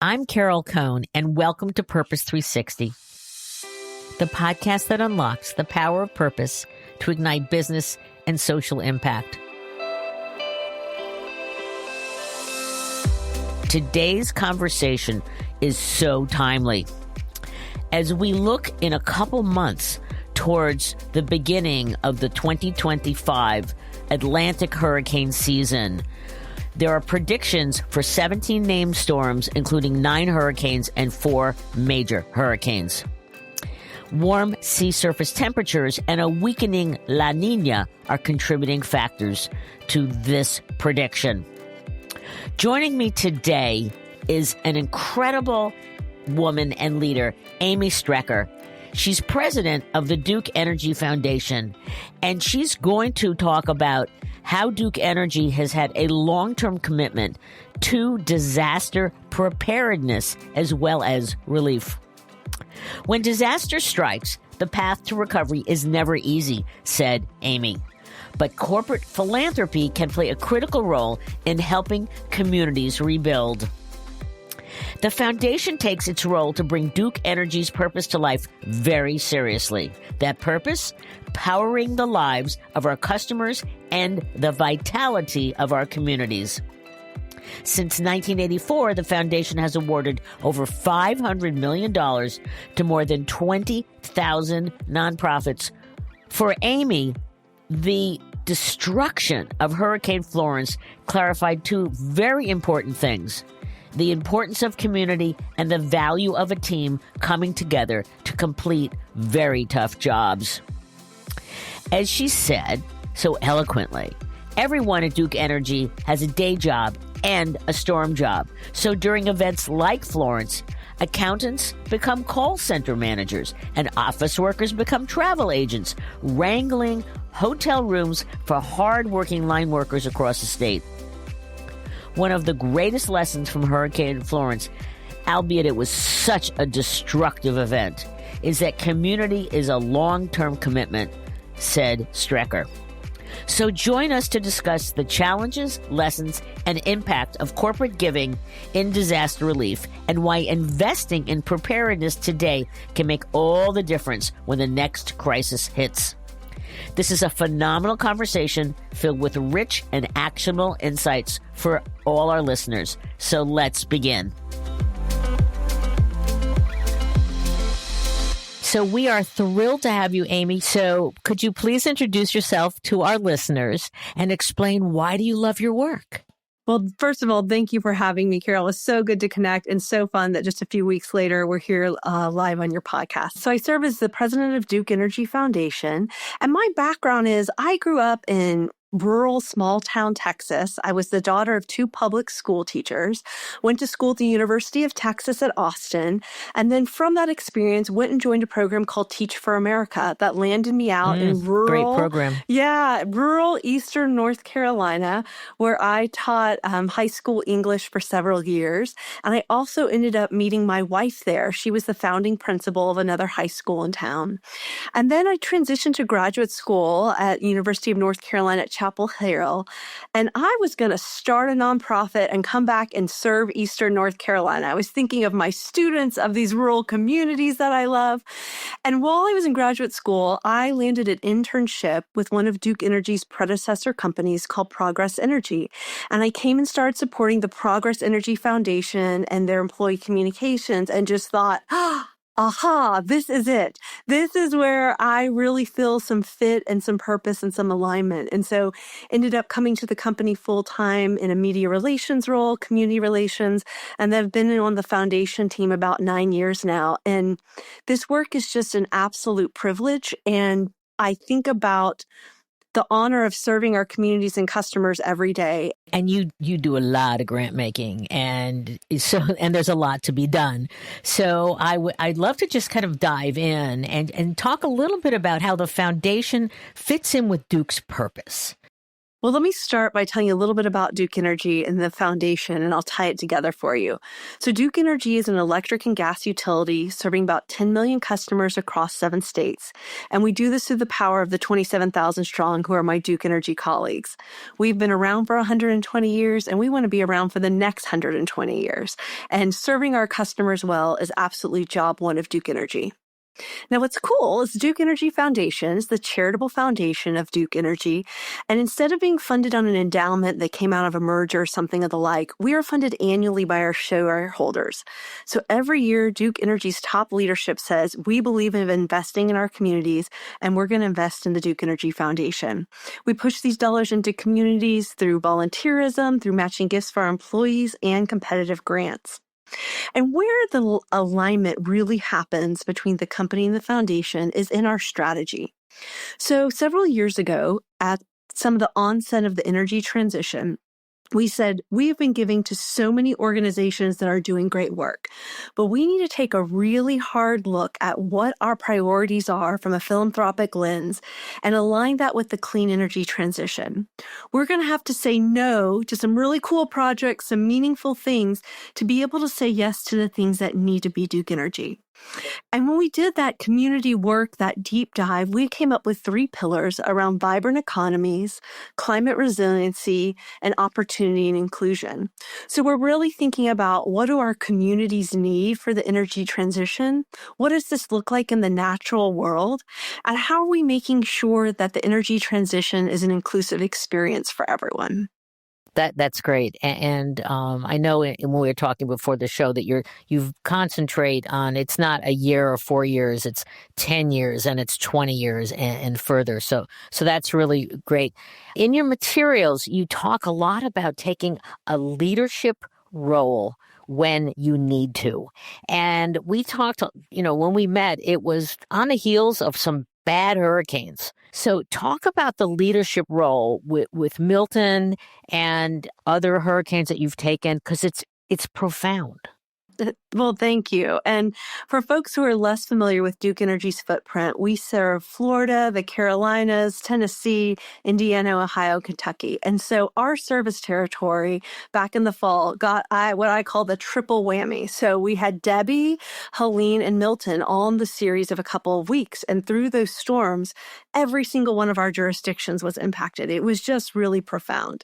I'm Carol Cohn, and welcome to Purpose 360, the podcast that unlocks the power of purpose to ignite business and social impact. Today's conversation is so timely. As we look in a couple months towards the beginning of the 2025 Atlantic hurricane season, there are predictions for 17 named storms, including 9 hurricanes and 4 major hurricanes. Warm sea surface temperatures and a weakening La Niña are contributing factors to this prediction. Joining me today is an incredible woman and leader, Amy Strecker. She's president of the Duke Energy Foundation, and she's going to talk about how Duke Energy has had a long-term commitment to disaster preparedness as well as relief. When disaster strikes, the path to recovery is never easy, said Amy. But corporate philanthropy can play a critical role in helping communities rebuild. The foundation takes its role to bring Duke Energy's purpose to life very seriously. That purpose? Powering the lives of our customers and the vitality of our communities. Since 1984, the foundation has awarded over $500 million to more than 20,000 nonprofits. For Amy, the destruction of Hurricane Florence clarified 2 very important things: the importance of community and the value of a team coming together to complete very tough jobs. As she said so eloquently, everyone at Duke Energy has a day job and a storm job. So during events like Florence, accountants become call center managers and office workers become travel agents, wrangling hotel rooms for hard-working line workers across the state. One of the greatest lessons from Hurricane Florence, albeit it was such a destructive event, is that community is a long-term commitment, said Strecker. So join us to discuss the challenges, lessons, and impact of corporate giving in disaster relief and why investing in preparedness today can make all the difference when the next crisis hits. This is a phenomenal conversation filled with rich and actionable insights for all our listeners. So let's begin. So we are thrilled to have you, Amy. So could you please introduce yourself to our listeners and explain why do you love your work? Well, first of all, thank you for having me, Carol. It's so good to connect and so fun that just a few weeks later, we're here live on your podcast. So I serve as the president of Duke Energy Foundation. And my background is I grew up in rural small town Texas. I was the daughter of 2 public school teachers, went to school at the University of Texas at Austin, and then from that experience went and joined a program called Teach for America that landed me out in rural, great program. Yeah, rural Eastern North Carolina, where I taught high school English for several years. And I also ended up meeting my wife there. She was the founding principal of another high school in town. And then I transitioned to graduate school at University of North Carolina at Chapel Hill, and I was going to start a nonprofit and come back and serve Eastern North Carolina. I was thinking of my students, of these rural communities that I love. And while I was in graduate school, I landed an internship with one of Duke Energy's predecessor companies called Progress Energy. And I came and started supporting the Progress Energy Foundation and their employee communications and just thought, aha, this is it. This is where I really feel some fit and some purpose and some alignment. And so ended up coming to the company full time in a media relations role, community relations, and then I've been on the foundation team about 9 years now. And this work is just an absolute privilege. And I think about the honor of serving our communities and customers every day. And you do a lot of grant making, and there's a lot to be done. So I'd love to just kind of dive in and talk a little bit about how the foundation fits in with Duke's purpose. Well, let me start by telling you a little bit about Duke Energy and the foundation, and I'll tie it together for you. So Duke Energy is an electric and gas utility serving about 10 million customers across 7 states. And we do this through the power of the 27,000 strong who are my Duke Energy colleagues. We've been around for 120 years, and we want to be around for the next 120 years. And serving our customers well is absolutely job one of Duke Energy. Now, what's cool is Duke Energy Foundation is the charitable foundation of Duke Energy. And instead of being funded on an endowment that came out of a merger or something of the like, we are funded annually by our shareholders. So every year, Duke Energy's top leadership says, we believe in investing in our communities, and we're going to invest in the Duke Energy Foundation. We push these dollars into communities through volunteerism, through matching gifts for our employees, and competitive grants. And where the alignment really happens between the company and the foundation is in our strategy. So several years ago, at some of the onset of the energy transition, we said, we have been giving to so many organizations that are doing great work, but we need to take a really hard look at what our priorities are from a philanthropic lens and align that with the clean energy transition. We're going to have to say no to some really cool projects, some meaningful things to be able to say yes to the things that need to be Duke Energy. And when we did that community work, that deep dive, we came up with 3 pillars around vibrant economies, climate resiliency, and opportunity and inclusion. So we're really thinking about what do our communities need for the energy transition? What does this look like in the natural world? And how are we making sure that the energy transition is an inclusive experience for everyone? That's great, and I know when we were talking before the show that you concentrate on it's not a year or 4 years, it's 10 years and it's 20 years and further. So that's really great. In your materials, you talk a lot about taking a leadership role when you need to, and we talked. When we met, it was on the heels of some bad hurricanes. So talk about the leadership role with Milton and other hurricanes that you've taken, because it's profound. Well, thank you. And for folks who are less familiar with Duke Energy's footprint, we serve Florida, the Carolinas, Tennessee, Indiana, Ohio, Kentucky. And so our service territory back in the fall got what I call the triple whammy. So we had Debbie, Helene, and Milton all in the series of a couple of weeks. And through those storms, every single one of our jurisdictions was impacted. It was just really profound.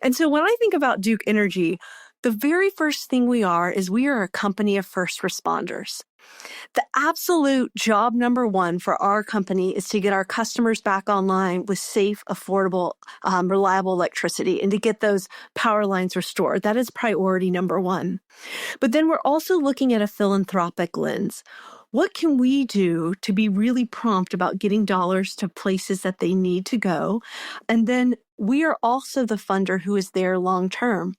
And so when I think about Duke Energy, the very first thing we are a company of first responders. The absolute job number one for our company is to get our customers back online with safe, affordable, reliable electricity and to get those power lines restored. That is priority number one. But then we're also looking at a philanthropic lens. What can we do to be really prompt about getting dollars to places that they need to go? And then we are also the funder who is there long term.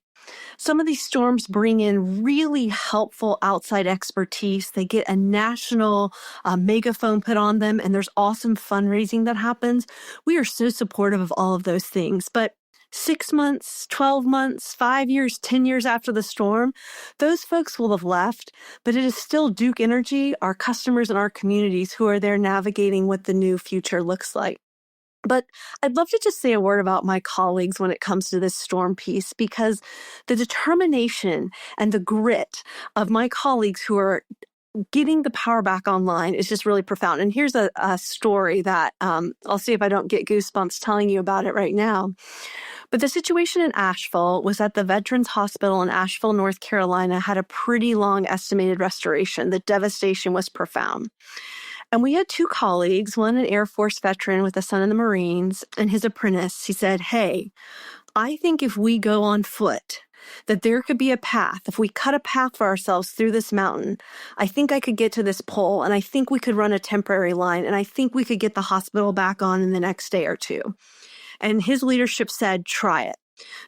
Some of these storms bring in really helpful outside expertise. They get a national megaphone put on them, and there's awesome fundraising that happens. We are so supportive of all of those things. But 6 months, 12 months, 5 years, 10 years after the storm, those folks will have left, but it is still Duke Energy, our customers and our communities who are there navigating what the new future looks like. But I'd love to just say a word about my colleagues when it comes to this storm piece, because the determination and the grit of my colleagues who are getting the power back online is just really profound. And here's a story that I'll see if I don't get goosebumps telling you about it right now. But the situation in Asheville was that the Veterans Hospital in Asheville, North Carolina, had a pretty long estimated restoration. The devastation was profound. And we had 2 colleagues, one an Air Force veteran with a son in the Marines and his apprentice. He said, hey, I think if we go on foot, that there could be a path. If we cut a path for ourselves through this mountain, I think I could get to this pole, and I think we could run a temporary line, and I think we could get the hospital back on in the next day or 2. And his leadership said, try it.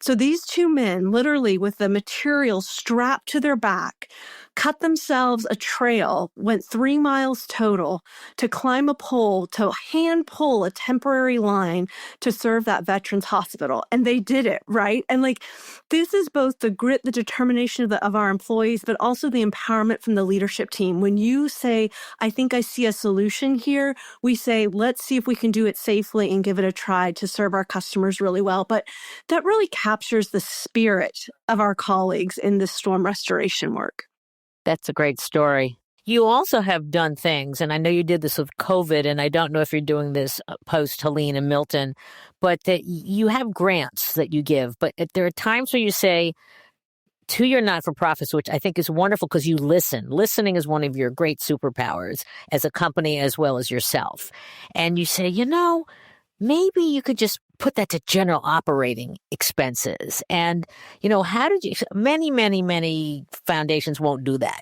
So these 2 men, literally with the material strapped to their back, cut themselves a trail, went 3 miles total to climb a pole, to hand pull a temporary line to serve that veterans hospital. And they did it, right? And like, this is both the grit, the determination of our employees, but also the empowerment from the leadership team. When you say, I think I see a solution here, we say, let's see if we can do it safely and give it a try to serve our customers really well. But that really captures the spirit of our colleagues in this storm restoration work. That's a great story. You also have done things, and I know you did this with COVID, and I don't know if you're doing this post Helene and Milton, but that you have grants that you give. But there are times where you say to your not-for-profits, which I think is wonderful because you listen. Listening is one of your great superpowers as a company as well as yourself. And you say, maybe you could just put that to general operating expenses. And, how did you, many foundations won't do that.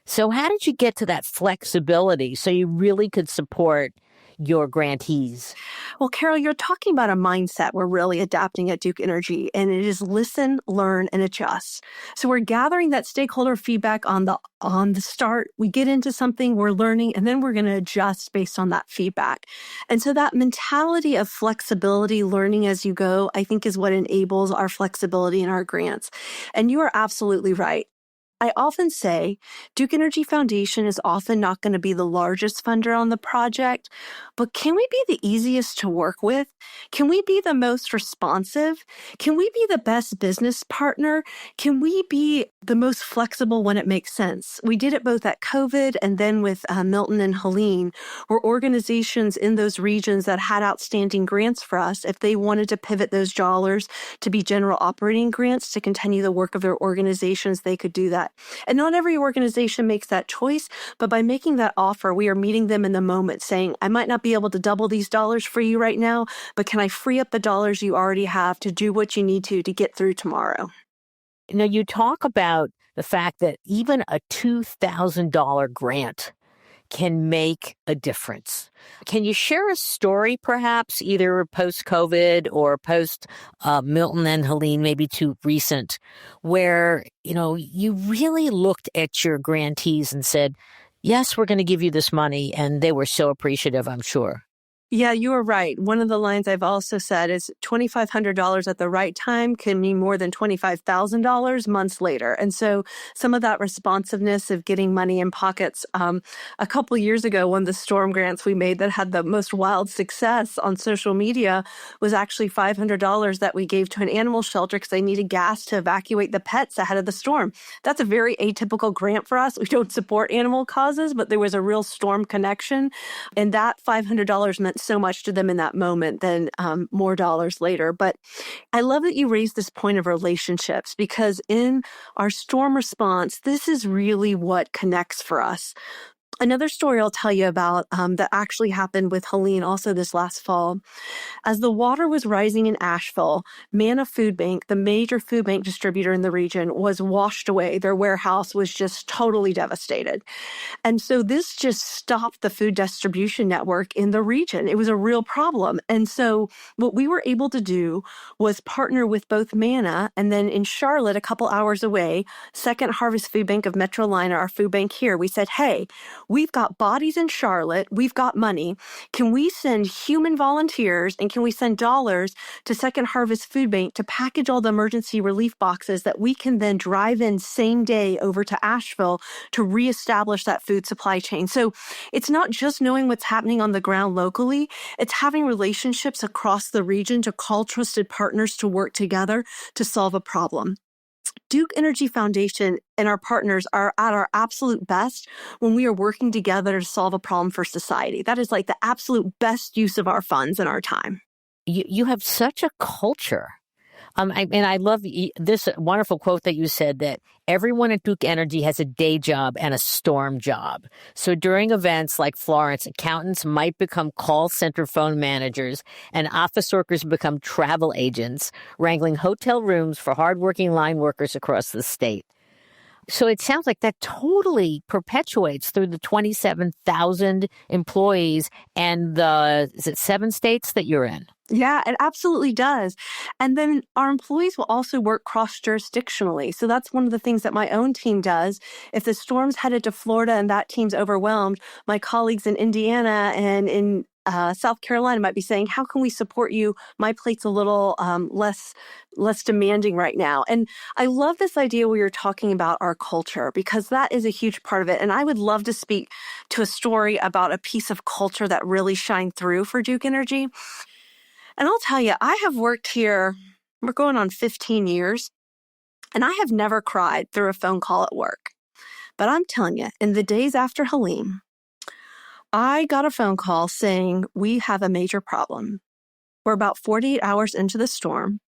So how did you get to that flexibility so you really could support your grantees? Well, Carol, you're talking about a mindset we're really adapting at Duke Energy, and it is listen, learn, and adjust. So we're gathering that stakeholder feedback on the start. We get into something, we're learning, and then we're going to adjust based on that feedback. And so that mentality of flexibility, learning as you go, I think is what enables our flexibility in our grants. And you are absolutely right. I often say Duke Energy Foundation is often not going to be the largest funder on the project, but can we be the easiest to work with? Can we be the most responsive? Can we be the best business partner? Can we be the most flexible when it makes sense? We did it both at COVID and then with Milton and Helene, where organizations in those regions that had outstanding grants for us, if they wanted to pivot those dollars to be general operating grants to continue the work of their organizations, they could do that. And not every organization makes that choice, but by making that offer, we are meeting them in the moment saying, I might not be able to double these dollars for you right now, but can I free up the dollars you already have to do what you need to get through tomorrow? You talk about the fact that even a $2,000 grant can make a difference. Can you share a story, perhaps, either post-COVID or post-Milton and Helene, maybe too recent, where, you really looked at your grantees and said, yes, we're going to give you this money, and they were so appreciative, I'm sure. Yeah, you are right. One of the lines I've also said is $2,500 at the right time can mean more than $25,000 months later. And so some of that responsiveness of getting money in pockets. A couple years ago, one of the storm grants we made that had the most wild success on social media was actually $500 that we gave to an animal shelter because they needed gas to evacuate the pets ahead of the storm. That's a very atypical grant for us. We don't support animal causes, but there was a real storm connection. And that $500 meant so much to them in that moment than more dollars later. But I love that you raised this point of relationships because in our storm response, this is really what connects for us. Another story I'll tell you about that actually happened with Helene also this last fall. As the water was rising in Asheville, Manna Food Bank, the major food bank distributor in the region, was washed away. Their warehouse was just totally devastated. And so this just stopped the food distribution network in the region. It was a real problem. And so what we were able to do was partner with both Manna and then in Charlotte, a couple hours away, Second Harvest Food Bank of Metrolina, our food bank here, we said, hey, we've got bodies in Charlotte. We've got money. Can we send human volunteers and can we send dollars to Second Harvest Food Bank to package all the emergency relief boxes that we can then drive in same day over to Asheville to reestablish that food supply chain? So it's not just knowing what's happening on the ground locally. It's having relationships across the region to call trusted partners to work together to solve a problem. Duke Energy Foundation and our partners are at our absolute best when we are working together to solve a problem for society. That is like the absolute best use of our funds and our time. You have such a culture. And I love this wonderful quote that you said that everyone at Duke Energy has a day job and a storm job. So during events like Florence, accountants might become call center phone managers and office workers become travel agents, wrangling hotel rooms for hardworking line workers across the state. So it sounds like that totally perpetuates through the 27,000 employees and is it 7 states that you're in? Yeah, it absolutely does. And then our employees will also work cross-jurisdictionally. So that's one of the things that my own team does. If the storm's headed to Florida and that team's overwhelmed, my colleagues in Indiana and in South Carolina might be saying, how can we support you? My plate's a little less demanding right now. And I love this idea where you're talking about our culture, because that is a huge part of it. And I would love to speak to a story about a piece of culture that really shined through for Duke Energy. And I'll tell you, I have worked here, we're going on 15 years, and I have never cried through a phone call at work. But I'm telling you, in the days after Helene, I got a phone call saying, we have a major problem. We're about 48 hours into the storm.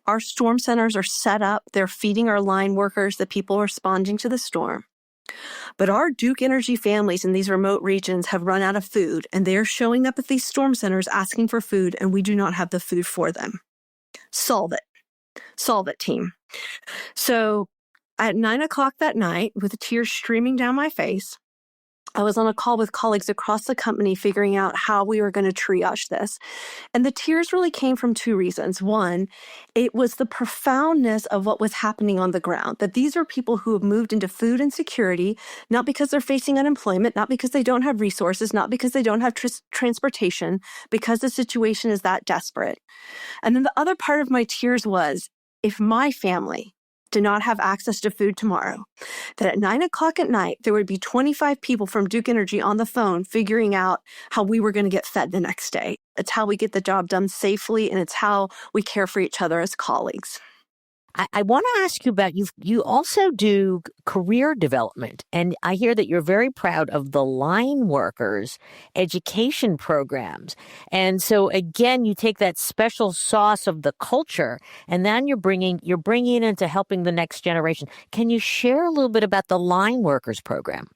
Our storm centers are set up. They're feeding our line workers, the people responding to the storm. But our Duke Energy families in these remote regions have run out of food, and they're showing up at these storm centers asking for food, and we do not have the food for them. Solve it. Solve it, team. So at 9:00 that night, with tears streaming down my face, I was on a call with colleagues across the company figuring out how we were going to triage this. And the tears really came from 2 reasons. One, it was the profoundness of what was happening on the ground, that these are people who have moved into food insecurity, not because they're facing unemployment, not because they don't have resources, not because they don't have transportation, because the situation is that desperate. And then the other part of my tears was, if my family did not have access to food tomorrow, that at 9:00 at night, there would be 25 people from Duke Energy on the phone figuring out how we were going to get fed the next day. It's how we get the job done safely, and it's how we care for each other as colleagues. I want to ask you about, you also do career development, and I hear that you're very proud of the line workers education programs. And so again, you take that special sauce of the culture, and then you're bringing it into helping the next generation. Can you share a little bit about the line workers program?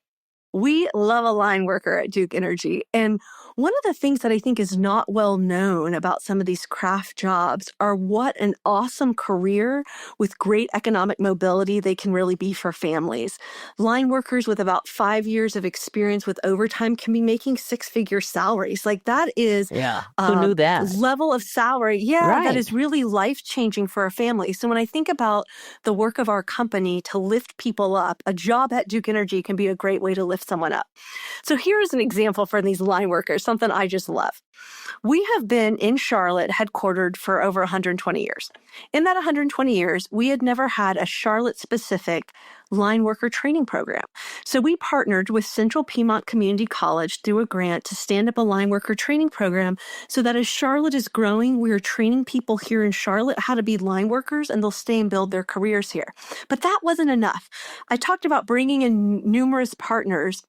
We love a line worker at Duke Energy. And one of the things that I think is not well known about some of these craft jobs are what an awesome career with great economic mobility they can really be for families. Line workers with about 5 years of experience with overtime can be making 6-figure salaries. Like that is who knew that level of salary. Yeah, right. That is really life-changing for a family. So when I think about the work of our company to lift people up, a job at Duke Energy can be a great way to lift someone up. So here's an example for these line workers, something I just love. We have been in Charlotte headquartered for over 120 years. In that 120 years, we had never had a Charlotte-specific line worker training program. So we partnered with Central Piedmont Community College through a grant to stand up a line worker training program so that as Charlotte is growing, we are training people here in Charlotte how to be line workers, and they'll stay and build their careers here. But that wasn't enough. I talked about bringing in numerous partners.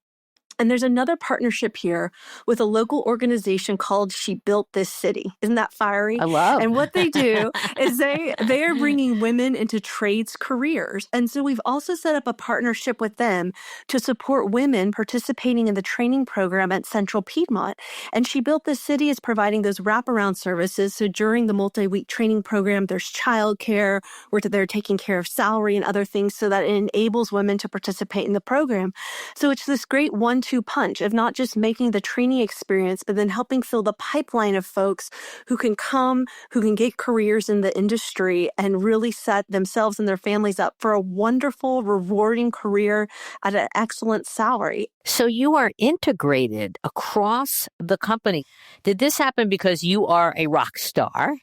And there's another partnership here with a local organization called She Built This City. Isn't that fiery? I love. And what they do is they are bringing women into trades careers. And so we've also set up a partnership with them to support women participating in the training program at Central Piedmont. And She Built This City is providing those wraparound services. So during the multi-week training program, there's childcare, where they're taking care of salary and other things so that it enables women to participate in the program. So it's this great one-two punch of not just making the training experience, but then helping fill the pipeline of folks who can come, who can get careers in the industry and really set themselves and their families up for a wonderful, rewarding career at an excellent salary. So you are integrated across the company. Did this happen because you are a rock star?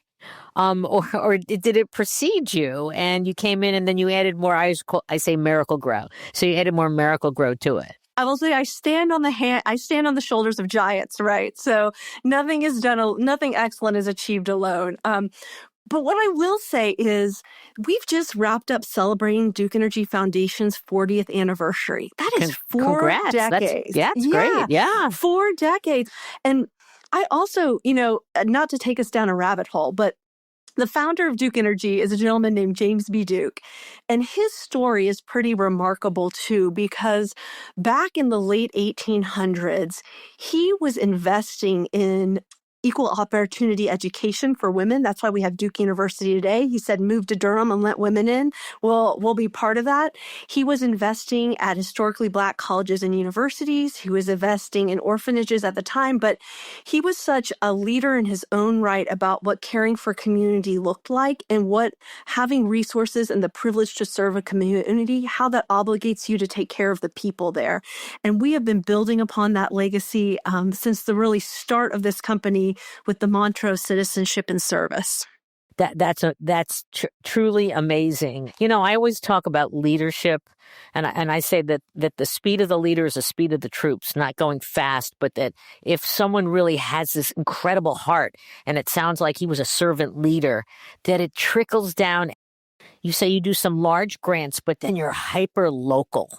Or did it precede you and you came in and then you added more, I say Miracle Grow. So you added more Miracle Grow to it. I will say I stand on the shoulders of giants, right? So nothing excellent is achieved alone. But what I will say is we've just wrapped up celebrating Duke Energy Foundation's 40th anniversary. That is 4 decades. That's great. Yeah. 4 decades. And I also, not to take us down a rabbit hole, but the founder of Duke Energy is a gentleman named James B. Duke, and his story is pretty remarkable too, because back in the late 1800s, he was investing in equal opportunity education for women. That's why we have Duke University today. He said, move to Durham and let women in. We'll be part of that. He was investing at historically Black colleges and universities. He was investing in orphanages at the time, but he was such a leader in his own right about what caring for community looked like and what having resources and the privilege to serve a community, how that obligates you to take care of the people there. And we have been building upon that legacy since the really start of this company with the mantra of citizenship and service. That's truly amazing. You know, I always talk about leadership, and I say that the speed of the leader is the speed of the troops, not going fast, but that if someone really has this incredible heart, and it sounds like he was a servant leader, that it trickles down. You say you do some large grants, but then you're hyper local.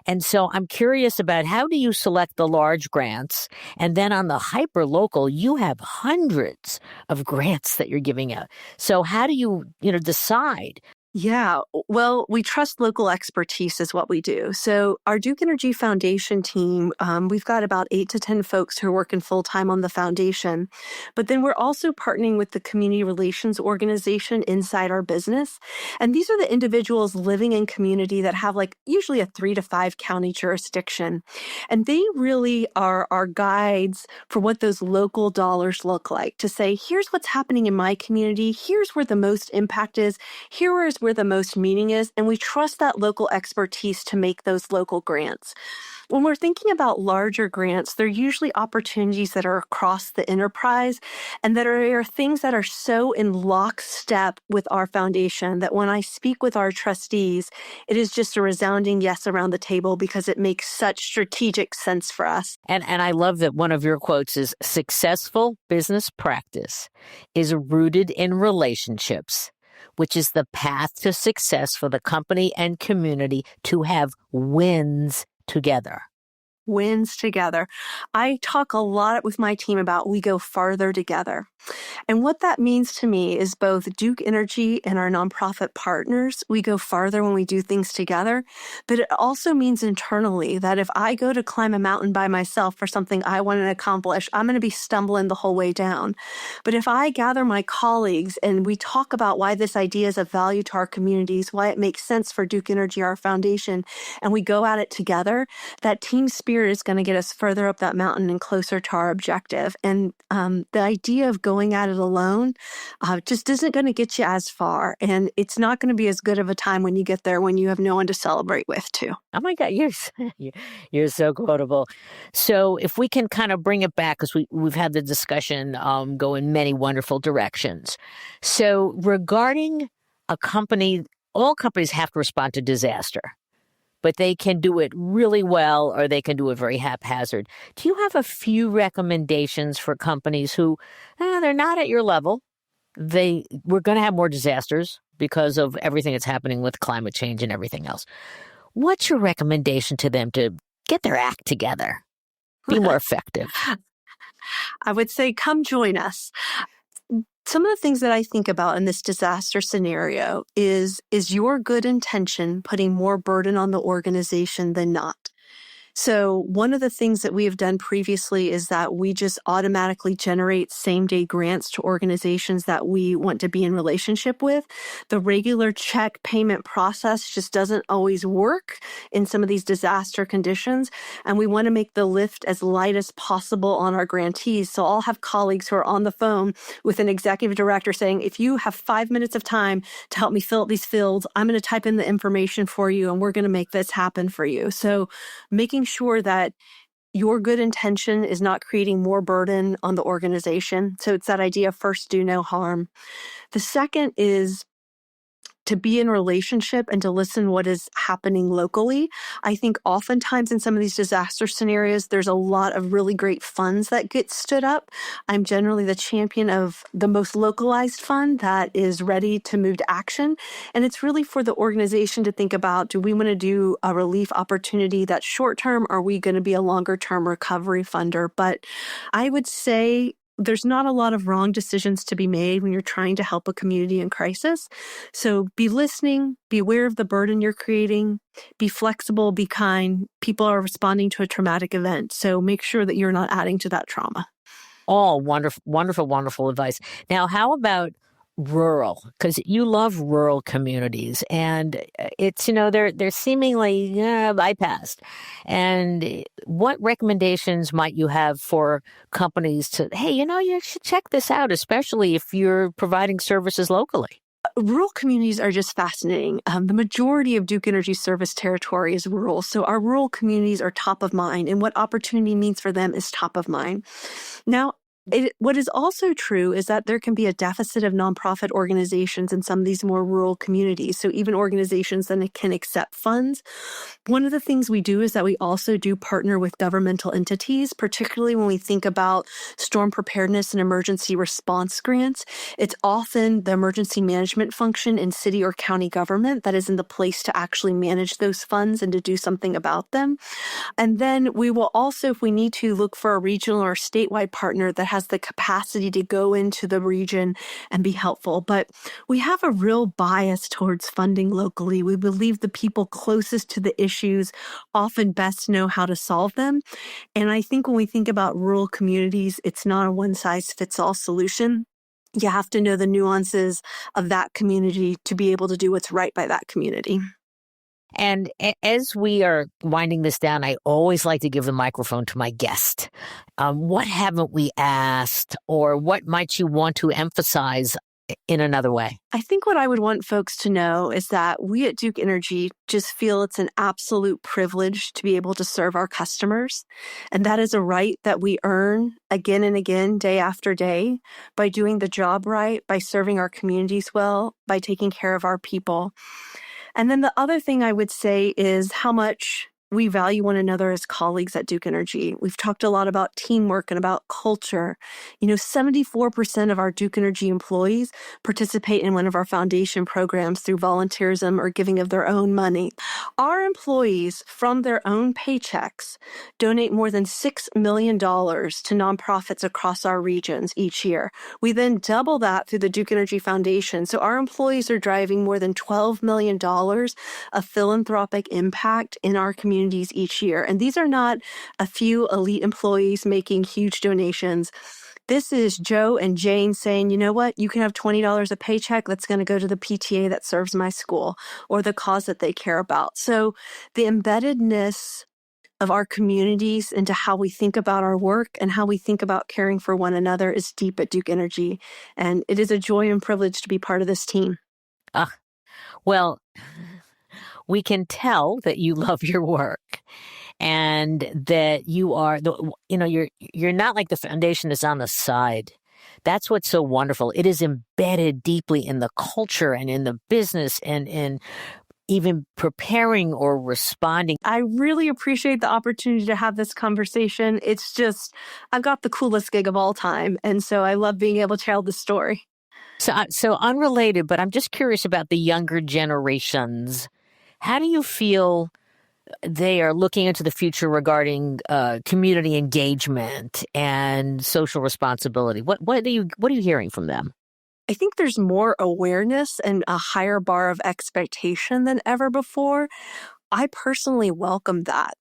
And so I'm curious about, how do you select the large grants? And then on the hyperlocal, you have hundreds of grants that you're giving out. So how do you decide? Yeah, well, we trust local expertise is what we do. So our Duke Energy Foundation team, we've got about 8 to 10 folks who are working full-time on the foundation. But then we're also partnering with the community relations organization inside our business. And these are the individuals living in community that have usually a 3 to 5 county jurisdiction. And they really are our guides for what those local dollars look like, to say, here's what's happening in my community, here's where the most impact is, here is where the most meaning is, and we trust that local expertise to make those local grants. When we're thinking about larger grants, they're usually opportunities that are across the enterprise and that are things that are so in lockstep with our foundation that when I speak with our trustees, it is just a resounding yes around the table because it makes such strategic sense for us. And I love that one of your quotes is, successful business practice is rooted in relationships, which is the path to success for the company and community to have wins together. Wins together. I talk a lot with my team about we go farther together. And what that means to me is both Duke Energy and our nonprofit partners, we go farther when we do things together. But it also means internally that if I go to climb a mountain by myself for something I want to accomplish, I'm going to be stumbling the whole way down. But if I gather my colleagues and we talk about why this idea is of value to our communities, why it makes sense for Duke Energy, our foundation, and we go at it together, that team spirit is going to get us further up that mountain and closer to our objective. And the idea of going at it alone just isn't going to get you as far. And it's not going to be as good of a time when you get there when you have no one to celebrate with, too. Oh, my God, you're so quotable. So if we can kind of bring it back, because we've had the discussion go in many wonderful directions. So regarding a company, all companies have to respond to disaster, but they can do it really well or they can do it very haphazard. Do you have a few recommendations for companies who, they're not at your level? We're going to have more disasters because of everything that's happening with climate change and everything else. What's your recommendation to them to get their act together, be more effective? I would say, come join us. Some of the things that I think about in this disaster scenario is your good intention putting more burden on the organization than not? So one of the things that we have done previously is that we just automatically generate same-day grants to organizations that we want to be in relationship with. The regular check payment process just doesn't always work in some of these disaster conditions, and we want to make the lift as light as possible on our grantees. So I'll have colleagues who are on the phone with an executive director saying, if you have 5 minutes of time to help me fill out these fields, I'm going to type in the information for you, and we're going to make this happen for you. So making sure that your good intention is not creating more burden on the organization. So it's that idea of first, do no harm. The second is to be in relationship and to listen what is happening locally. I think oftentimes in some of these disaster scenarios, there's a lot of really great funds that get stood up. I'm generally the champion of the most localized fund that is ready to move to action. And it's really for the organization to think about, do we want to do a relief opportunity that's short term? Or are we going to be a longer term recovery funder? But I would say there's not a lot of wrong decisions to be made when you're trying to help a community in crisis. So be listening, be aware of the burden you're creating, be flexible, be kind. People are responding to a traumatic event. So make sure that you're not adding to that trauma. All wonderful, wonderful, wonderful advice. Now, how about rural? Because you love rural communities, and it's they're seemingly bypassed. And what recommendations might you have for companies to, hey, you should check this out, especially if you're providing services locally? Rural communities are just fascinating. The majority of Duke Energy service territory is rural, so our rural communities are top of mind, and what opportunity means for them is top of mind. Now, what is also true is that there can be a deficit of nonprofit organizations in some of these more rural communities. So even organizations that can accept funds. One of the things we do is that we also do partner with governmental entities, particularly when we think about storm preparedness and emergency response grants. It's often the emergency management function in city or county government that is in the place to actually manage those funds and to do something about them. And then we will also, if we need to, look for a regional or statewide partner that has the capacity to go into the region and be helpful. But we have a real bias towards funding locally. We believe the people closest to the issues often best know how to solve them. And I think when we think about rural communities, it's not a one-size-fits-all solution. You have to know the nuances of that community to be able to do what's right by that community. And as we are winding this down, I always like to give the microphone to my guest. What haven't we asked, or what might you want to emphasize in another way? I think what I would want folks to know is that we at Duke Energy just feel it's an absolute privilege to be able to serve our customers. And that is a right that we earn again and again, day after day, by doing the job right, by serving our communities well, by taking care of our people. And then the other thing I would say is how much we value one another as colleagues at Duke Energy. We've talked a lot about teamwork and about culture. 74% of our Duke Energy employees participate in one of our foundation programs through volunteerism or giving of their own money. Our employees, from their own paychecks, donate more than $6 million to nonprofits across our regions each year. We then double that through the Duke Energy Foundation. So our employees are driving more than $12 million of philanthropic impact in our communities each year. And these are not a few elite employees making huge donations. This is Joe and Jane saying, you know what, you can have $20 a paycheck that's going to go to the PTA that serves my school or the cause that they care about. So the embeddedness of our communities into how we think about our work and how we think about caring for one another is deep at Duke Energy. And it is a joy and privilege to be part of this team. Well, we can tell that you love your work and that you are, you're not like the foundation that's on the side. That's what's so wonderful. It is embedded deeply in the culture and in the business and in even preparing or responding. I really appreciate the opportunity to have this conversation. It's just, I've got the coolest gig of all time. And so I love being able to tell the story. So unrelated, but I'm just curious about the younger generations. How do you feel they are looking into the future regarding community engagement and social responsibility? What are you hearing from them? I think there's more awareness and a higher bar of expectation than ever before. I personally welcome that.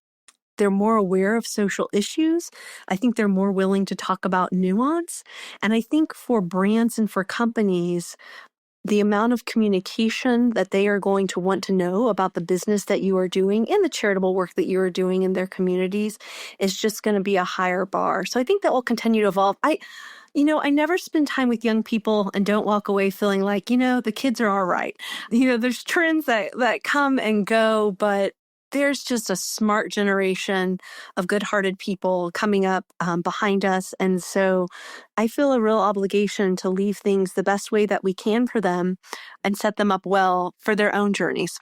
They're more aware of social issues. I think they're more willing to talk about nuance. And I think for brands and for companies, the amount of communication that they are going to want to know about the business that you are doing and the charitable work that you are doing in their communities is just going to be a higher bar. So I think that will continue to evolve. I never spend time with young people and don't walk away feeling like, the kids are all right. There's trends that come and go, but there's just a smart generation of good-hearted people coming up behind us. And so I feel a real obligation to leave things the best way that we can for them and set them up well for their own journeys.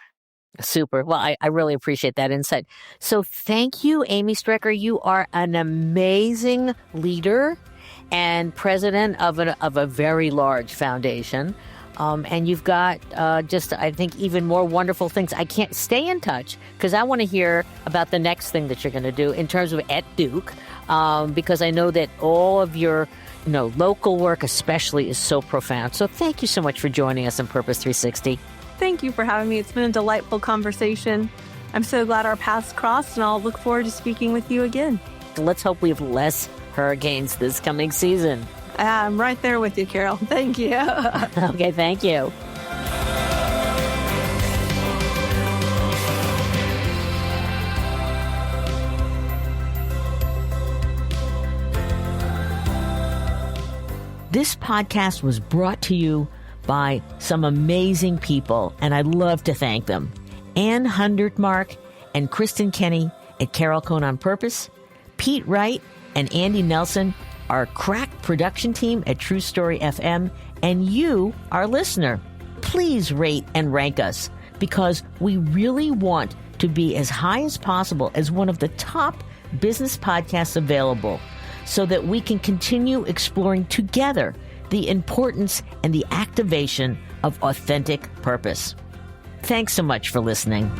Super. Well, I really appreciate that insight. So thank you, Amy Strecker. You are an amazing leader and president of a very large foundation. And you've got I think, even more wonderful things. I can't stay in touch because I want to hear about the next thing that you're going to do in terms of at Duke, because I know that all of your local work especially is so profound. So thank you so much for joining us on Purpose 360. Thank you for having me. It's been a delightful conversation. I'm so glad our paths crossed, and I'll look forward to speaking with you again. Let's hope we have less hurricanes this coming season. I'm right there with you, Carol. Thank you. Okay, thank you. This podcast was brought to you by some amazing people, and I'd love to thank them. Ann Hundertmark and Kristen Kenny at Carol Cone on Purpose, Pete Wright and Andy Nelson, our crack production team at True Story FM, and you, our listener. Please rate and rank us, because we really want to be as high as possible as one of the top business podcasts available, so that we can continue exploring together the importance and the activation of authentic purpose. Thanks so much for listening.